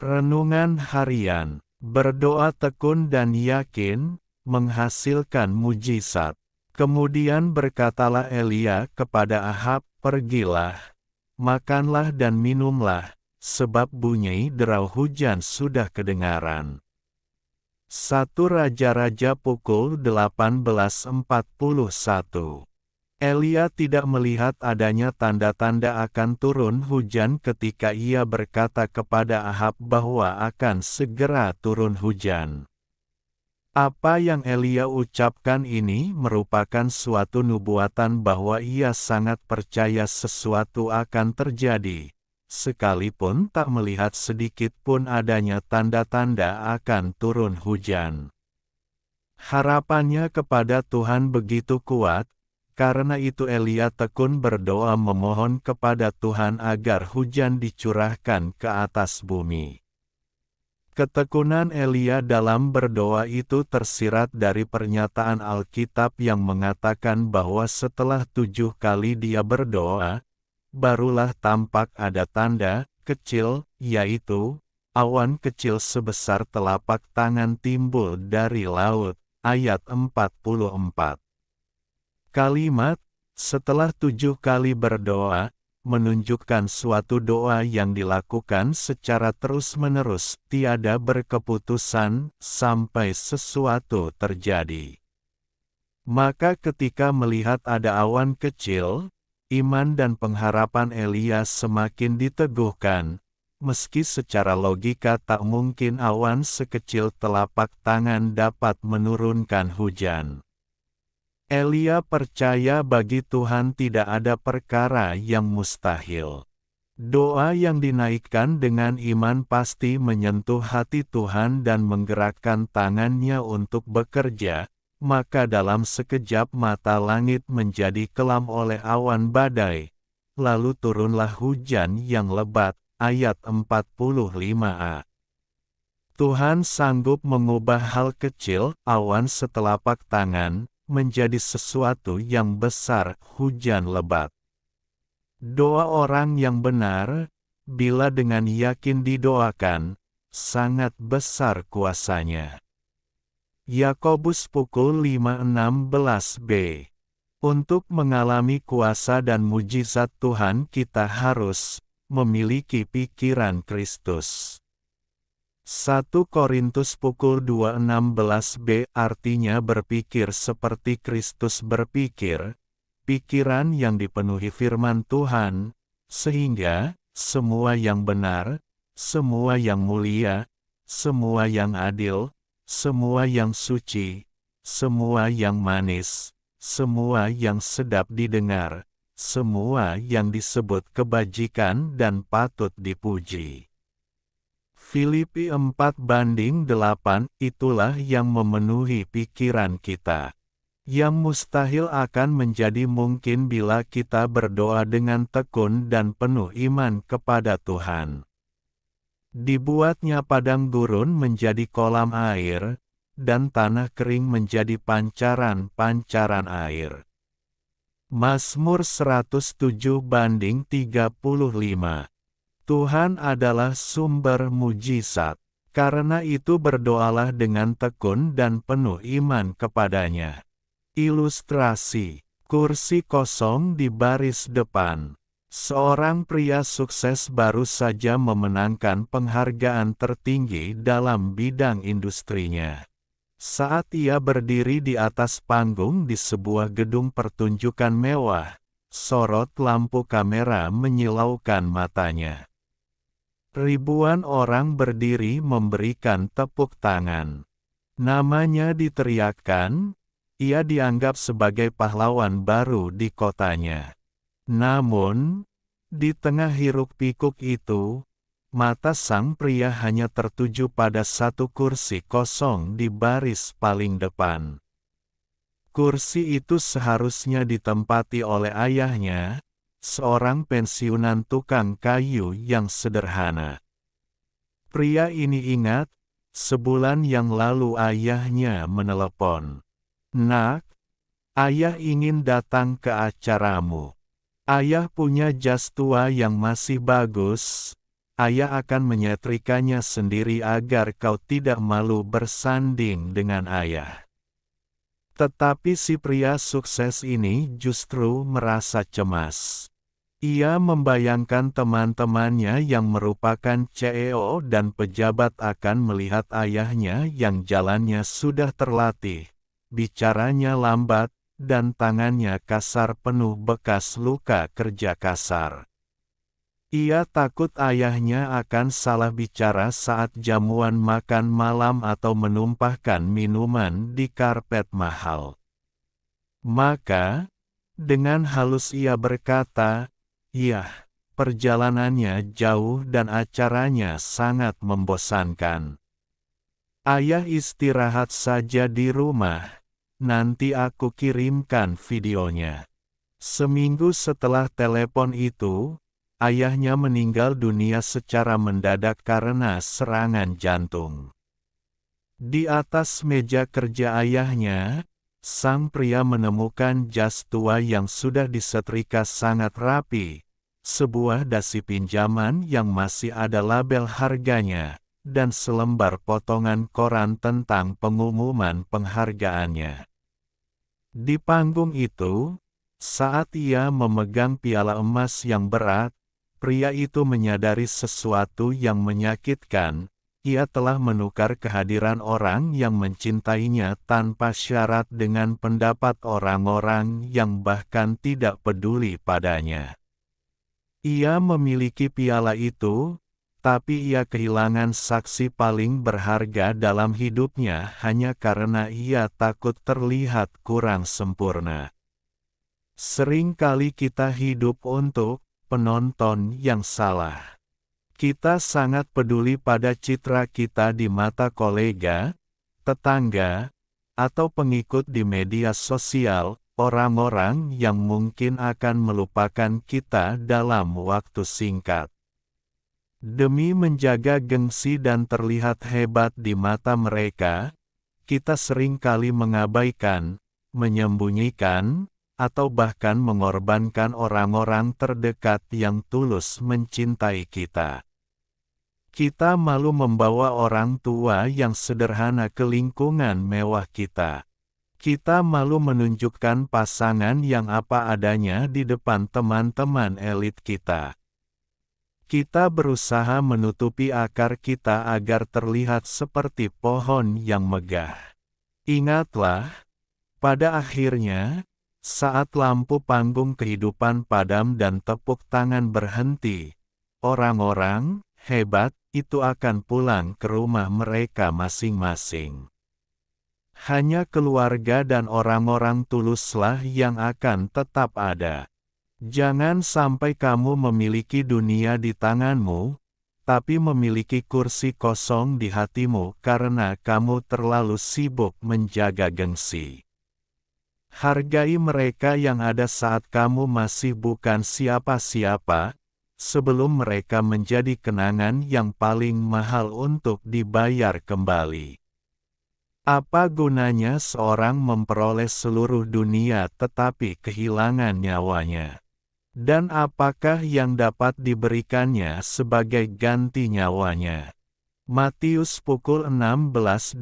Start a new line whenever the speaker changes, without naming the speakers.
Renungan harian, berdoa tekun dan yakin, menghasilkan mujizat. Kemudian berkatalah Elia kepada Ahab, "Pergilah, makanlah dan minumlah, sebab bunyi derau hujan sudah kedengaran." 1 Raja-Raja pukul 18.41. Elia tidak melihat adanya tanda-tanda akan turun hujan ketika ia berkata kepada Ahab bahwa akan segera turun hujan. Apa yang Elia ucapkan ini merupakan suatu nubuatan bahwa ia sangat percaya sesuatu akan terjadi, sekalipun tak melihat sedikit pun adanya tanda-tanda akan turun hujan. Harapannya kepada Tuhan begitu kuat. Karena itu Elia tekun berdoa memohon kepada Tuhan agar hujan dicurahkan ke atas bumi. Ketekunan Elia dalam berdoa itu tersirat dari pernyataan Alkitab yang mengatakan bahwa setelah 7 kali dia berdoa, barulah tampak ada tanda kecil, yaitu awan kecil sebesar telapak tangan timbul dari laut. Ayat 44. Kalimat, setelah 7 kali berdoa, menunjukkan suatu doa yang dilakukan secara terus-menerus, tiada berkeputusan, sampai sesuatu terjadi. Maka ketika melihat ada awan kecil, iman dan pengharapan Elia semakin diteguhkan, meski secara logika tak mungkin awan sekecil telapak tangan dapat menurunkan hujan. Elia percaya bagi Tuhan tidak ada perkara yang mustahil. Doa yang dinaikkan dengan iman pasti menyentuh hati Tuhan dan menggerakkan tangannya untuk bekerja, maka dalam sekejap mata langit menjadi kelam oleh awan badai. Lalu turunlah hujan yang lebat, ayat 45a. Tuhan sanggup mengubah hal kecil, awan setelapak tangan, menjadi sesuatu yang besar, hujan lebat. Doa orang yang benar, bila dengan yakin didoakan, sangat besar kuasanya. Yakobus pukul 5:16b. Untuk mengalami kuasa dan mujizat Tuhan kita harus memiliki pikiran Kristus. 1 Korintus pukul 2:16b artinya berpikir seperti Kristus berpikir, pikiran yang dipenuhi firman Tuhan, sehingga semua yang benar, semua yang mulia, semua yang adil, semua yang suci, semua yang manis, semua yang sedap didengar, semua yang disebut kebajikan dan patut dipuji. Filipi 4:8, itulah yang memenuhi pikiran kita. Yang mustahil akan menjadi mungkin bila kita berdoa dengan tekun dan penuh iman kepada Tuhan. Dibuatnya padang gurun menjadi kolam air, dan tanah kering menjadi pancaran-pancaran air. Mazmur 107:35. Tuhan adalah sumber mujizat. Karena itu berdoalah dengan tekun dan penuh iman kepadanya. Ilustrasi, kursi kosong di baris depan. Seorang pria sukses baru saja memenangkan penghargaan tertinggi dalam bidang industrinya. Saat ia berdiri di atas panggung di sebuah gedung pertunjukan mewah, sorot lampu kamera menyilaukan matanya. Ribuan orang berdiri memberikan tepuk tangan. Namanya diteriakkan, ia dianggap sebagai pahlawan baru di kotanya. Namun, di tengah hiruk-pikuk itu, mata sang pria hanya tertuju pada satu kursi kosong di baris paling depan. Kursi itu seharusnya ditempati oleh ayahnya, seorang pensiunan tukang kayu yang sederhana. Pria ini ingat, sebulan yang lalu ayahnya menelepon. "Nak, ayah ingin datang ke acaramu. Ayah punya jas tua yang masih bagus, ayah akan menyetrikanya sendiri agar kau tidak malu bersanding dengan ayah. Tetapi si pria sukses ini justru merasa cemas. Ia membayangkan teman-temannya yang merupakan CEO dan pejabat akan melihat ayahnya yang jalannya sudah terlatih, bicaranya lambat, dan tangannya kasar penuh bekas luka kerja kasar. Ia takut ayahnya akan salah bicara saat jamuan makan malam atau menumpahkan minuman di karpet mahal. Maka, dengan halus ia berkata, "Yah, perjalanannya jauh dan acaranya sangat membosankan. Ayah istirahat saja di rumah, nanti aku kirimkan videonya." Seminggu setelah telepon itu, ayahnya meninggal dunia secara mendadak karena serangan jantung. Di atas meja kerja ayahnya, sang pria menemukan jas tua yang sudah disetrika sangat rapi, sebuah dasi pinjaman yang masih ada label harganya, dan selembar potongan koran tentang pengumuman penghargaannya. Di panggung itu, saat ia memegang piala emas yang berat, pria itu menyadari sesuatu yang menyakitkan. Ia telah menukar kehadiran orang yang mencintainya tanpa syarat dengan pendapat orang-orang yang bahkan tidak peduli padanya. Ia memiliki piala itu, tapi ia kehilangan saksi paling berharga dalam hidupnya hanya karena ia takut terlihat kurang sempurna. Seringkali kita hidup untuk penonton yang salah. Kita sangat peduli pada citra kita di mata kolega, tetangga, atau pengikut di media sosial, orang-orang yang mungkin akan melupakan kita dalam waktu singkat. Demi menjaga gengsi dan terlihat hebat di mata mereka, kita seringkali mengabaikan, menyembunyikan, atau bahkan mengorbankan orang-orang terdekat yang tulus mencintai kita. Kita malu membawa orang tua yang sederhana ke lingkungan mewah kita. Kita malu menunjukkan pasangan yang apa adanya di depan teman-teman elit kita. Kita berusaha menutupi akar kita agar terlihat seperti pohon yang megah. Ingatlah, pada akhirnya, saat lampu panggung kehidupan padam dan tepuk tangan berhenti, orang-orang hebat itu akan pulang ke rumah mereka masing-masing. Hanya keluarga dan orang-orang tuluslah yang akan tetap ada. Jangan sampai kamu memiliki dunia di tanganmu, tapi memiliki kursi kosong di hatimu karena kamu terlalu sibuk menjaga gengsi. Hargai mereka yang ada saat kamu masih bukan siapa-siapa, sebelum mereka menjadi kenangan yang paling mahal untuk dibayar kembali. Apa gunanya seorang memperoleh seluruh dunia tetapi kehilangan nyawanya? Dan apakah yang dapat diberikannya sebagai ganti nyawanya? Matius pukul 16.26